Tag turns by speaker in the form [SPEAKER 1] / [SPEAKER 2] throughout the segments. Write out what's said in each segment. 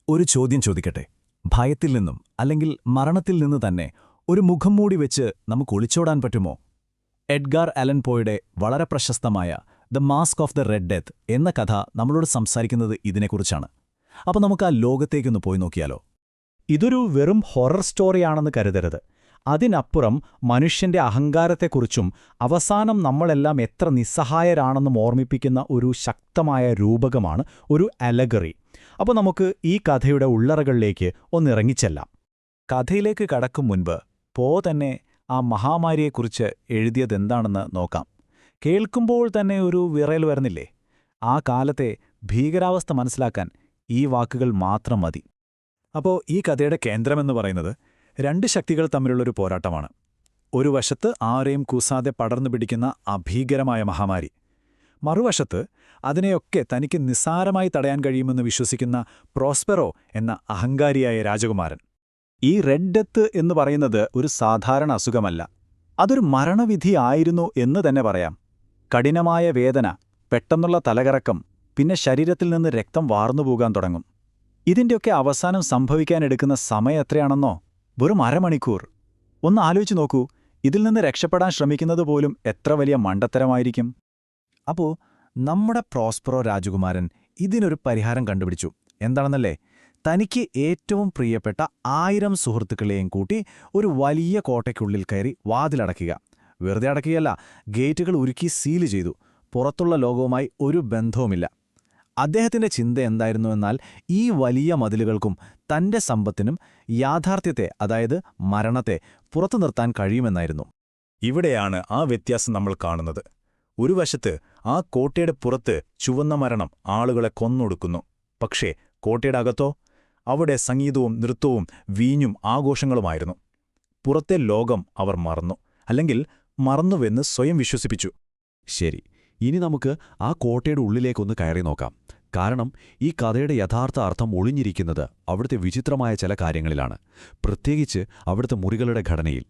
[SPEAKER 1] ഒരു ചോദ്യം ചോദിക്കട്ടെ. ഭയത്തിൽ നിന്നും അല്ലെങ്കിൽ മരണത്തിൽ നിന്ന് തന്നെ ഒരു മുഖം മൂടി വെച്ച് നമുക്ക് ഒളിച്ചോടാൻ പറ്റുമോ? എഡ്ഗാർ അലൻ പോയുടെ വളരെ പ്രശസ്തമായ the mask of the red death എന്ന കഥ നമ്മളോട് സംസാരിക്കുന്നത് ഇതിനെക്കുറിച്ചാണ്. അപ്പോൾ നമുക്ക് ആ ലോകത്തേക്കൊന്ന് പോയി നോക്കിയാലോ?
[SPEAKER 2] ഇതൊരു വെറും ഹൊറർ സ്റ്റോറിയാണെന്ന് കരുതരുത്. അതിനപ്പുറം മനുഷ്യന്റെ അഹങ്കാരത്തെക്കുറിച്ചും അവസാനം നമ്മളെല്ലാം എത്ര നിസ്സഹായരാണെന്നും ഓർമ്മിപ്പിക്കുന്ന ഒരു ശക്തമായ രൂപകമാണ്, ഒരു അലഗറി. അപ്പോൾ നമുക്ക് ഈ കഥയുടെ ഉള്ളറകളിലേക്ക് ഒന്നിറങ്ങിച്ചെല്ലാം.
[SPEAKER 1] കഥയിലേക്ക് കടക്കും മുൻപ് തന്നെ ആ മഹാമാരിയെക്കുറിച്ച് എഴുതിയതെന്താണെന്ന് നോക്കാം. കേൾക്കുമ്പോൾ തന്നെ ഒരു വിറയൽ വരുന്നില്ലേ? ആ കാലത്തെ ഭീകരാവസ്ഥ മനസ്സിലാക്കാൻ ഈ വാക്കുകൾ മാത്രം മതി. അപ്പോൾ ഈ കഥയുടെ കേന്ദ്രമെന്ന് പറയുന്നത് രണ്ട് ശക്തികൾ തമ്മിലുള്ളൊരു പോരാട്ടമാണ്. ഒരു വശത്ത് ആരെയും കൂസാതെ പടർന്നു പിടിക്കുന്ന അഭീകരമായ മഹാമാരി, മറുവശത്ത് അതിനെയൊക്കെ തനിക്ക് നിസ്സാരമായി തടയാൻ കഴിയുമെന്ന് വിശ്വസിക്കുന്ന പ്രോസ്പെറോ എന്ന അഹങ്കാരിയായ രാജകുമാരൻ. ഈ റെഡ് ഡെത്ത് എന്ന് പറയുന്നത് ഒരു സാധാരണ അസുഖമല്ല, അതൊരു മരണവിധിയായിരുന്നു എന്ന് തന്നെ പറയാം. കഠിനമായ വേദന, പെട്ടെന്നുള്ള തലകറക്കം, പിന്നെ ശരീരത്തിൽ നിന്ന് രക്തം വാർന്നുപോകാൻ തുടങ്ങും. ഇതിൻ്റെയൊക്കെ അവസാനം സംഭവിക്കാനെടുക്കുന്ന സമയം എത്രയാണെന്നോ? വെറും അരമണിക്കൂർ. ഒന്ന് ആലോചിച്ചു നോക്കൂ, ഇതിൽ നിന്ന് രക്ഷപ്പെടാൻ ശ്രമിക്കുന്നത് പോലും എത്ര വലിയ മണ്ടത്തരമായിരിക്കും. അപ്പോൾ നമ്മുടെ പ്രോസ്പെറോ രാജകുമാരൻ ഇതിനൊരു പരിഹാരം കണ്ടുപിടിച്ചു. എന്താണെന്നല്ലേ? തനിക്ക് ഏറ്റവും പ്രിയപ്പെട്ട 1000 സുഹൃത്തുക്കളെയും കൂട്ടി ഒരു വലിയ കോട്ടയ്ക്കുള്ളിൽ കയറി വാതിലടയ്ക്കുക. വെറുതെ അടയ്ക്കുകയല്ല, ഗേറ്റുകൾ ഉരുക്കി സീല് ചെയ്തു. പുറത്തുള്ള ലോകവുമായി ഒരു ബന്ധവുമില്ല. അദ്ദേഹത്തിന്റെ ചിന്ത എന്തായിരുന്നുവെന്നാൽ ഈ വലിയ മതിലുകൾക്കും തന്റെ സമ്പത്തിനും യാഥാർത്ഥ്യത്തെ, അതായത് മരണത്തെ, പുറത്തു നിർത്താൻ കഴിയുമെന്നായിരുന്നു.
[SPEAKER 3] ഇവിടെയാണ് ആ വ്യത്യാസം നമ്മൾ കാണുന്നത്. ഒരു വശത്ത് ആ കോട്ടയുടെ പുറത്ത് ചുവന്ന മരണം ആളുകളെ കൊന്നൊടുക്കുന്നു. പക്ഷേ കോട്ടയുടെ അകത്തോ? അവിടെ സംഗീതവും നൃത്തവും വീഞ്ഞും ആഘോഷങ്ങളുമായിരുന്നു. പുറത്തെ ലോകം അവർ മറന്നു, അല്ലെങ്കിൽ മറന്നുവെന്ന് സ്വയം വിശ്വസിപ്പിച്ചു.
[SPEAKER 4] ശരി, ഇനി നമുക്ക് ആ കോട്ടയുടെ ഉള്ളിലേക്കൊന്ന് കയറി നോക്കാം. കാരണം ഈ കഥയുടെ യഥാർത്ഥ അർത്ഥം ഒളിഞ്ഞിരിക്കുന്നത് അവിടുത്തെ വിചിത്രമായ ചില കാര്യങ്ങളിലാണ്, പ്രത്യേകിച്ച് അവിടുത്തെ മുറികളുടെ ഘടനയിൽ.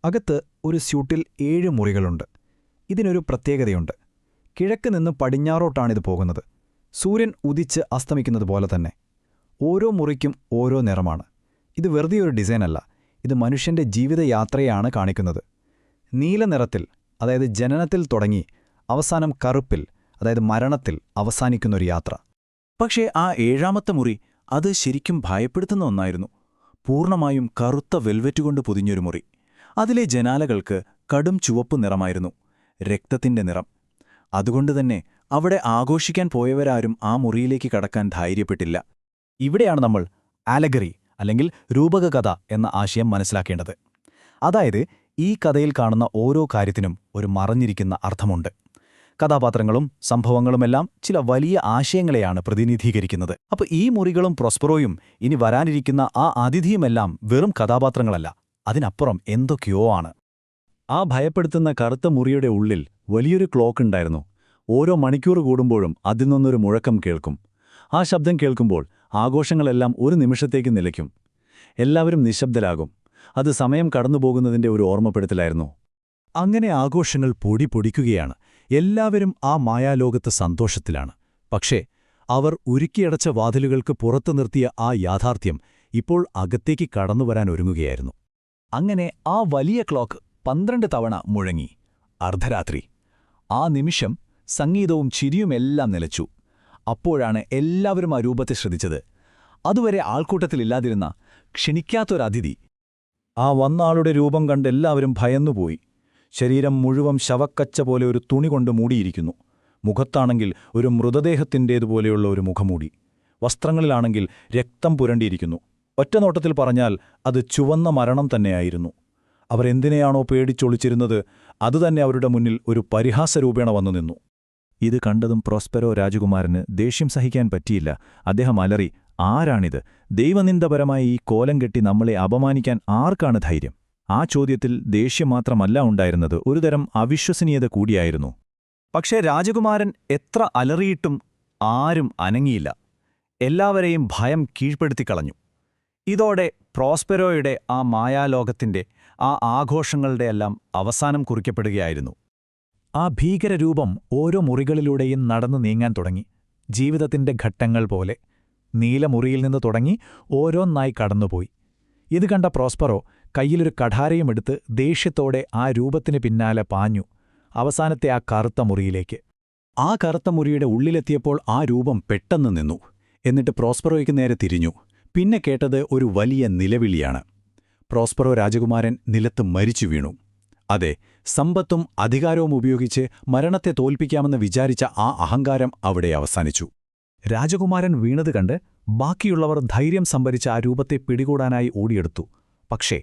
[SPEAKER 2] അകത്ത് ഒരു സ്യൂട്ടിൽ 7 മുറികളുണ്ട്. ഇതിനൊരു പ്രത്യേകതയുണ്ട്. കിഴക്ക് നിന്ന് പടിഞ്ഞാറോട്ടാണിത് പോകുന്നത്. സൂര്യൻ ഉദിച്ച് അസ്തമിക്കുന്നത് പോലെ തന്നെ. ഓരോ മുറിക്കും ഓരോ നിറമാണ്. ഇത് വെറുതെ ഒരു ഡിസൈനല്ല, ഇത് മനുഷ്യന്റെ ജീവിതയാത്രയാണ് കാണിക്കുന്നത്. നീല നിറത്തിൽ, അതായത് ജനനത്തിൽ തുടങ്ങി അവസാനം കറുപ്പിൽ, അതായത് മരണത്തിൽ അവസാനിക്കുന്നൊരു യാത്ര.
[SPEAKER 1] പക്ഷേ ആ 7ാമത്തെ മുറി, അത് ശരിക്കും ഭയപ്പെടുത്തുന്ന ഒന്നായിരുന്നു. പൂർണ്ണമായും കറുത്ത വെൽവെറ്റുകൊണ്ട് പൊതിഞ്ഞൊരു മുറി. അതിലെ ജനാലകൾക്ക് കടും ചുവപ്പ് നിറമായിരുന്നു, രക്തത്തിന്റെ നിറം. അതുകൊണ്ടുതന്നെ അവിടെ ആഘോഷിക്കാൻ പോയവരാരും ആ മുറിയിലേക്ക് കടക്കാൻ ധൈര്യപ്പെട്ടില്ല. ഇവിടെയാണ് നമ്മൾ ആലഗറി അല്ലെങ്കിൽ രൂപകകഥ എന്ന ആശയം മനസ്സിലാക്കേണ്ടത്. അതായത് ഈ കഥയിൽ കാണുന്ന ഓരോ കാര്യത്തിനും ഒരു മറഞ്ഞിരിക്കുന്ന അർത്ഥമുണ്ട്. കഥാപാത്രങ്ങളും സംഭവങ്ങളുമെല്ലാം ചില വലിയ ആശയങ്ങളെയാണ് പ്രതിനിധീകരിക്കുന്നത്. അപ്പോൾ ഈ മുറികളും പ്രോസ്പെറോയും ഇനി വരാനിരിക്കുന്ന ആ അതിഥിയുമെല്ലാം വെറും കഥാപാത്രങ്ങളല്ല, അതിനപ്പുറം എന്തൊക്കെയോ ആണ്. ആ ഭയപ്പെടുത്തുന്ന കറുത്ത മുറിയുടെ ഉള്ളിൽ വലിയൊരു ക്ലോക്ക് ഉണ്ടായിരുന്നു. ഓരോ മണിക്കൂർ കൂടുമ്പോഴും അതിൽ നിന്നൊരു മുഴക്കം കേൾക്കും. ആ ശബ്ദം കേൾക്കുമ്പോൾ ആഘോഷങ്ങളെല്ലാം ഒരു നിമിഷത്തേക്ക് നിലയ്ക്കും. എല്ലാവരും നിശബ്ദരാകും. അത് സമയം കടന്നുപോകുന്നതിന്റെ ഒരു ഓർമ്മപ്പെടുത്തലായിരുന്നു. അങ്ങനെ ആഘോഷങ്ങൾ പൊടിപൊടിക്കുകയാണ്. എല്ലാവരും ആ മായാലോകത്ത് സന്തോഷത്തിലാണ്. പക്ഷേ അവർ ഉരുക്കിയടച്ച വാതിലുകൾക്ക് പുറത്തു നിർത്തിയ ആ യാഥാർത്ഥ്യം ഇപ്പോൾ അകത്തേക്ക് കടന്നുവരാൻ ഒരുങ്ങുകയായിരുന്നു. അങ്ങനെ ആ വലിയ ക്ലോക്ക് 12 തവണ മുഴങ്ങി. അർദ്ധരാത്രി. ആ നിമിഷം സംഗീതവും ചിരിയുമെല്ലാം നിലച്ചു. അപ്പോഴാണ് എല്ലാവരും ആ രൂപത്തെ ശ്രദ്ധിച്ചത്. അതുവരെ ആൾക്കൂട്ടത്തിലില്ലാതിരുന്ന ക്ഷണിക്കാത്തൊരതിഥി. ആ വന്ന ആളുടെ രൂപം കണ്ട് എല്ലാവരും ഭയന്നുപോയി. ശരീരം മുഴുവൻ ശവക്കച്ച പോലെ ഒരു തുണി കൊണ്ട് മൂടിയിരിക്കുന്നു. മുഖത്താണെങ്കിൽ ഒരു മൃതദേഹത്തിൻ്റേതുപോലെയുള്ള ഒരു മുഖമൂടി. വസ്ത്രങ്ങളിലാണെങ്കിൽ രക്തം പുരണ്ടിയിരിക്കുന്നു. ഒറ്റനോട്ടത്തിൽ പറഞ്ഞാൽ അത് ചുവന്ന മരണം തന്നെയായിരുന്നു. അവരെന്തിനെയാണോ പേടിച്ചൊളിച്ചിരുന്നത്, അതുതന്നെ അവരുടെ മുന്നിൽ ഒരു പരിഹാസരൂപേണ വന്നു നിന്നു. ഇത് കണ്ടതും പ്രോസ്പെറോ രാജകുമാരന് ദേഷ്യം സഹിക്കാൻ പറ്റിയില്ല. അദ്ദേഹം അലറി, ആരാണിത്? ദൈവനിന്ദപരമായി ഈ കോലം കെട്ടി നമ്മളെ അപമാനിക്കാൻ ആർക്കാണ് ധൈര്യം? ആ ചോദ്യത്തിൽ ദേഷ്യം മാത്രമല്ല ഉണ്ടായിരുന്നത്, ഒരുതരം അവിശ്വസനീയത കൂടിയായിരുന്നു. പക്ഷേ രാജകുമാരൻ എത്ര അലറിയിട്ടും ആരും അനങ്ങിയില്ല. എല്ലാവരെയും ഭയം കീഴ്പ്പെടുത്തിക്കളഞ്ഞു. ഇതോടെ പ്രോസ്പെറോയുടെ ആ മായാലോകത്തിന്റെ, ആ ആഘോഷങ്ങളുടെയെല്ലാം അവസാനം കുറിക്കപ്പെടുകയായിരുന്നു. ആ ഭീകരരൂപം ഓരോ മുറികളിലൂടെയും നടന്നു നീങ്ങാൻ തുടങ്ങി. ജീവിതത്തിന്റെ ഘട്ടങ്ങൾ പോലെ.
[SPEAKER 2] നീലമുറിയിൽ നിന്ന് തുടങ്ങി ഓരോന്നായി കടന്നുപോയി. ഇത് കണ്ട പ്രോസ്പറോ കയ്യിലൊരു കഠാരയുമെടുത്ത് ദേഷ്യത്തോടെ ആ രൂപത്തിന് പിന്നാലെ പാഞ്ഞു, അവസാനത്തെ ആ കറുത്ത മുറിയിലേക്ക്.
[SPEAKER 1] ആ കറുത്ത മുറിയുടെ ഉള്ളിലെത്തിയപ്പോൾ ആ രൂപം പെട്ടെന്ന് നിന്നു. എന്നിട്ട് പ്രോസ്പെറോയ്ക്ക് നേരെ തിരിഞ്ഞു. പിന്നെ കേട്ടത് ഒരു വലിയ നിലവിളിയാണ്. പ്രോസ്പെറോ രാജകുമാരൻ നിലത്ത് മരിച്ചു വീണു. അതെ, സമ്പത്തും അധികാരവും ഉപയോഗിച്ച് മരണത്തെ തോൽപ്പിക്കാമെന്ന് വിചാരിച്ച ആ അഹങ്കാരം അവിടെ അവസാനിച്ചു.
[SPEAKER 2] രാജകുമാരൻ വീണത് കണ്ട് ബാക്കിയുള്ളവർ ധൈര്യം സംഭരിച്ച ആ രൂപത്തെ പിടികൂടാനായി ഓടിയെടുത്തു. പക്ഷേ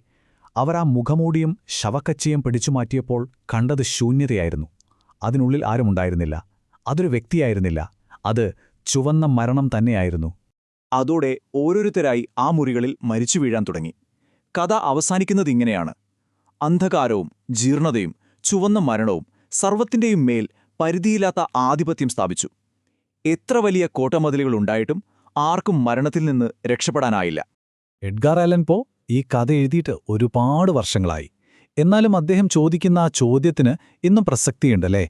[SPEAKER 2] അവർ ആ മുഖമൂടിയും ശവക്കച്ചിയും പിടിച്ചുമാറ്റിയപ്പോൾ കണ്ടത് ശൂന്യതയായിരുന്നു. അതിനുള്ളിൽ ആരുമുണ്ടായിരുന്നില്ല. അതൊരു വ്യക്തിയായിരുന്നില്ല, അത് ചുവന്ന മരണം തന്നെയായിരുന്നു.
[SPEAKER 1] അതോടെ ഓരോരുത്തരായി ആ മുറികളിൽ മരിച്ചു വീഴാൻ തുടങ്ങി. കഥ അവസാനിക്കുന്നതിങ്ങനെയാണ്. അന്ധകാരവും ജീർണതയും ചുവന്ന മരണവും സർവത്തിന്റെയും മേൽ പരിധിയില്ലാത്ത ആധിപത്യം സ്ഥാപിച്ചു. എത്ര വലിയ കോട്ടമതിലുകളുണ്ടായിട്ടും ആർക്കും മരണത്തിൽ നിന്ന് രക്ഷപ്പെടാനായില്ല.
[SPEAKER 2] എഡ്ഗാർ ആലൻ പോ ഈ കഥ എഴുതിയിട്ട് ഒരുപാട് വർഷങ്ങളായി. എന്നാലും അദ്ദേഹം ചോദിക്കുന്ന ആ ചോദ്യത്തിന് ഇന്നും പ്രസക്തിയുണ്ടല്ലേ?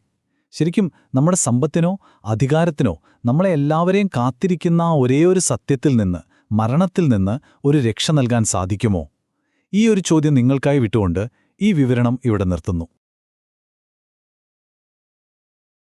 [SPEAKER 2] ശരിക്കും നമ്മുടെ സമ്പത്തിനോ അധികാരത്തിനോ നമ്മളെ എല്ലാവരെയും കാത്തിരിക്കുന്ന ആ ഒരേയൊരു സത്യത്തിൽ നിന്ന്, മരണത്തിൽ നിന്ന് ഒരു രക്ഷ നൽകാൻ സാധിക്കുമോ? ഈ ഒരു ചോദ്യം നിങ്ങൾക്കായി വിട്ടുകൊണ്ട് ഈ വിവരണം ഇവിടെ നിർത്തുന്നു.